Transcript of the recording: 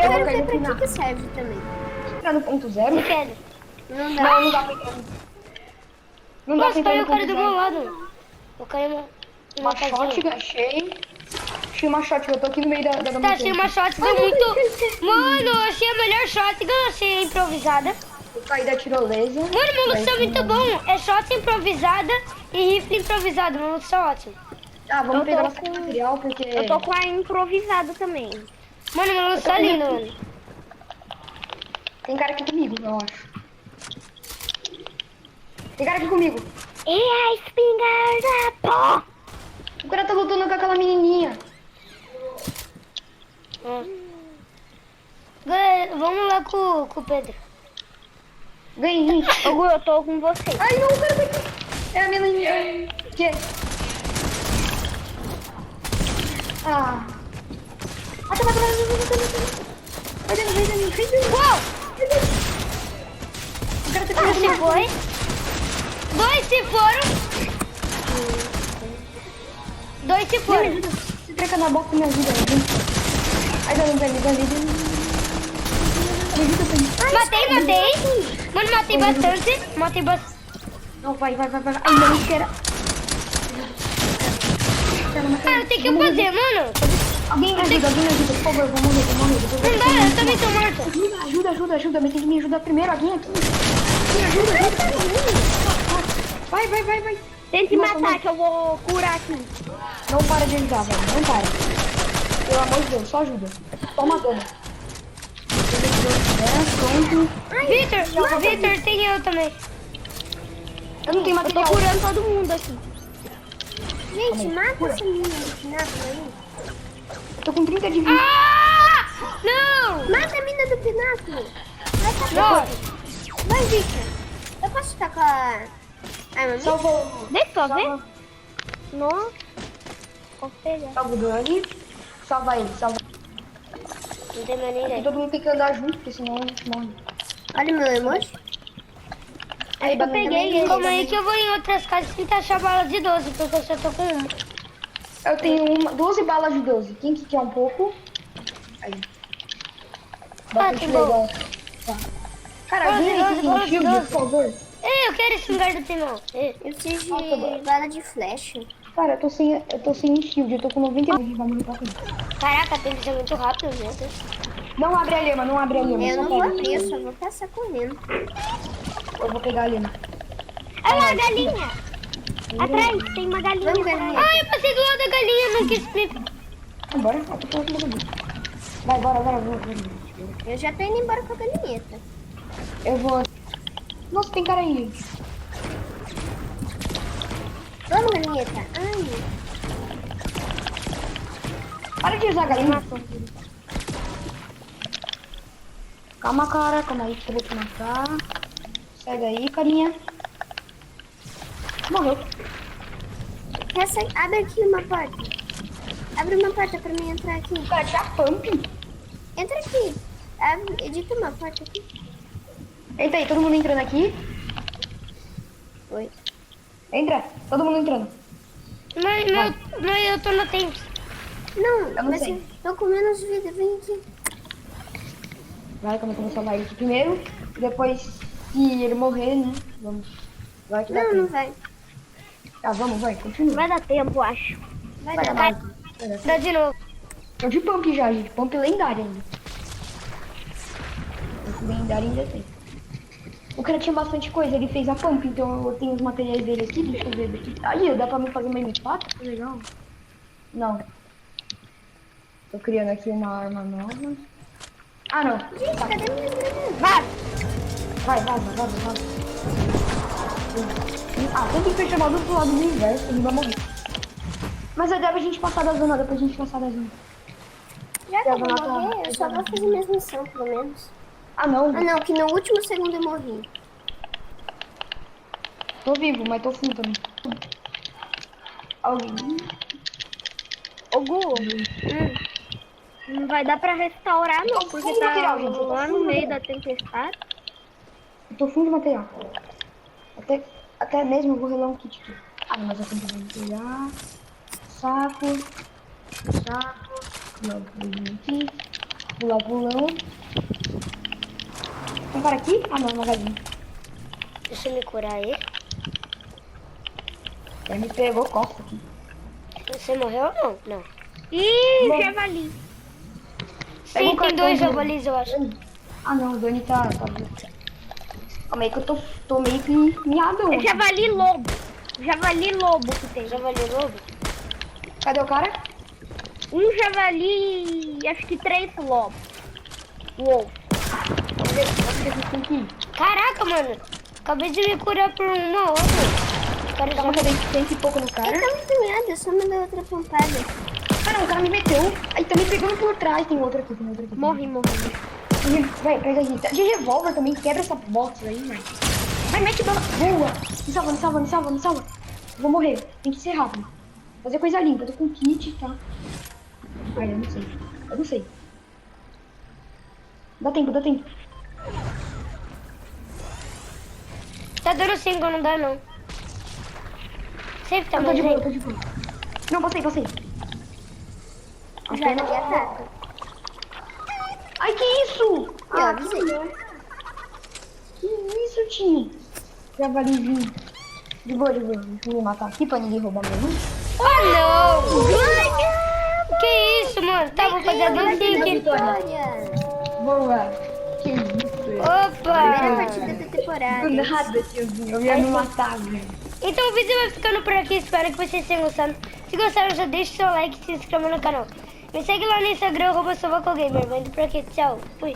Eu quero vou cair ver no pra final. que serve também. Entrar no ponto zero? Eu quero. Não dá. Não, não dá pra entrar. Não dá pra Nossa, entrar caiu no o cara ponto do meu zero. lado. Eu caí numa Uma shot, achei. Achei uma shot, eu tô aqui no meio da Tá, montanha. achei uma shotgun muito... Mano, eu achei a melhor shotgun, achei improvisada. Eu caí da tirolesa. Mano, meu loot é muito bom. É shot improvisada e rifle improvisado. Meu loot é ótimo. Ah, vamos Eu pegar tô bastante com- material, porque... Eu tô com a improvisada também. Mano, meu loot tá lindo, mano. Tem cara aqui comigo, eu acho. Tem cara aqui comigo. E a espingarda, pó! O cara tá lutando com aquela menininha. Galera, vamos lá com o Pedro. Ganhei. Ô, Gu, eu tô com você. Ai, não, o cara tá aqui. É a menininha. Que? Ah. Mata, mata, mata. Vai dentro, vai dentro, vai dentro. Uau! O cara tá Ah, aqui. se foi. 2 se foram. 2 se Me foram. ajuda. Se tranca na boca, me ajuda. Ai, dá, dá. Me ajuda, Pedro. Matei. Mano, matei bastante. Matei bastante. Não, vai. Ai, não, espera. Ah, eu tenho que fazer, mano. Alguém me ajuda, por favor, eu vou morrer. Não dá, eu também tô morta. Ajuda, mas tem que me ajudar primeiro, alguém aqui. Me ajuda. Vai. Tente Nossa, matar não. que eu vou curar aqui. Não para de ajudar, velho, não para. Pelo amor de Deus, só ajuda. Toma dano. Pronto. Vitor, tem eu também. Eu não tenho Eu tô material. curando todo mundo aqui. Gente, mata essa menina do pináculo aí. Eu tô com 30 de vida. Ah! Não! Mata a menina do pináculo. Vai Não! tacar. Vai, Victor. Eu posso tacar a arma minha? Salva Deixa eu ver. Nossa. Vou pegar. o Dani. Salva ele. Não tem mais ninguém. Todo mundo tem que andar junto, porque senão a gente morre. Olha o meu emoji. Aí, Eu peguei ele. Calma aí que eu vou em outras casas tentar achar bala de 12, porque eu só tô com uma. Eu tenho 12 balas de 12. Quem que quer um pouco? Aí. Bastante que bom. legal. Tá. Cara, alguém aí que tem 12, shield, 12. por favor. Ei, eu quero esse lugar do timão. Ei. Eu preciso Nossa, de bala de flecha. Cara, eu tô sem shield, eu tô com 99, vai morrer pra frente. Caraca, tem que ser muito rápido, meu Deus. Não abre a lema. Eu só não vou pega. abrir, eu só vou passar correndo. Eu vou pegar a lema. Olha lá, a galinha. Atrás, tem uma galinha. Vamos, galinha. Ai, eu passei do lado da galinha, não quis me... Vambora, eu tô falando com você. Vai, bora. Eu já tô indo embora com a galinheta. Eu vou... Nossa, tem cara aí. Vamos, galinheta. Ai, Para de usar a galinha. Calma, cara. Calma aí que eu vou te matar. Sai daí, carinha. Morreu. abre aqui uma porta. Abre uma porta pra mim entrar aqui. O cara tinha pump. Entra aqui. Edita uma porta aqui. Entra aí, todo mundo entrando aqui. Oi. Entra, todo mundo entrando. Mas eu tô no tempo. Não, não mas sei. eu tô com menos vida. Vem aqui. Vai, como eu vou salvar ele aqui primeiro. E depois, se ele morrer, né? Vamos. Vai que dá Não, não tempo. vai. Tá, vamos, vai, continua. Vai dar tempo, acho. Vai Vai dar. dar. Dá de novo. Tô de pump já, gente. Pump lendário ainda. Pump lendário ainda tem. O cara tinha bastante coisa, ele fez a pump, então eu tenho os materiais dele aqui, deixa eu ver daqui. Aí, dá pra mim fazer uma M4? Que legal. Não. Tô criando aqui uma arma nova. Ah, não. Gente, cadê minha granada? Vai. Ah, tem que fechar do outro lado do universo, ele vai morrer. Mas aí dá pra gente passar da zona, depois a gente passar da zona. Já que eu vou Granada tá- morrer, eu só vou fazer minha missão, pelo menos. Ah, não. Ah, não, que no último segundo eu morri. Tô vivo, mas tô full também. Alguém... Ô, Gu, não vai dar pra restaurar, não, tô porque full de tá material, gente, eu tô lá full no de meio da material. tempestade. Eu tô full de material. Até mesmo eu vou relar um kit aqui. Ah, não, mas eu tenho que pegar. Saco. Não, vou vir aqui. pular o pulão. Tem um cara aqui? Ah, não, uma galinha. Deixa eu me curar aí. Ele me pegou costa aqui. Você morreu ou não? Não. Ih, Bom. javali. Pega Sim, um tem cartão dois do- javalis, eu acho. Ah, não, o Dani tá... Calma aí que eu tô meio que miado. É javali lobo. Javali lobo que tem. Javali lobo? Cadê o cara? Um javali e acho que 3 lobos. Uou. Vamos ver se a gente tem que ir. Caraca, mano. Acabei de me curar por uma outra. O cara já Calma que tem esse pouco no cara. Ele tá muito medo, eu só me deu outra pompada. Caramba, o cara me meteu. Aí tá me pegando por trás. Tem outro aqui, tem outro aqui. Morri. Vai, pega aqui. De revólver também, quebra essa box aí, mano. Vai, mete bala. Boa. Me salva. Vou morrer. Tem que ser rápido. Fazer coisa limpa. Eu tô com kit, tá? Ai, eu não sei. Dá tempo. tá dando 5, não dá não. Sempre tá Eu tô de mais boa, aí. Não, passei. Já ninguém ataca. Ai, que isso? Eu avisei. Que isso, tio? Javalizinho. De boa. Deixa eu me matar aqui pra ninguém roubar meu loot. Oh, não! Que isso, mano? Tá, vou fazer a dancinha. Vitória! Boa. Que isso? Primeira Opa! partida da temporada. Do nada, tiozinho. Eu ia me matar, velho. Então o vídeo vai ficando por aqui, espero que vocês tenham gostado. Se gostaram, já deixa o seu like e se inscreva no canal. Me segue lá no Instagram, @SovacoGamer. Vai indo por aqui, tchau. Fui.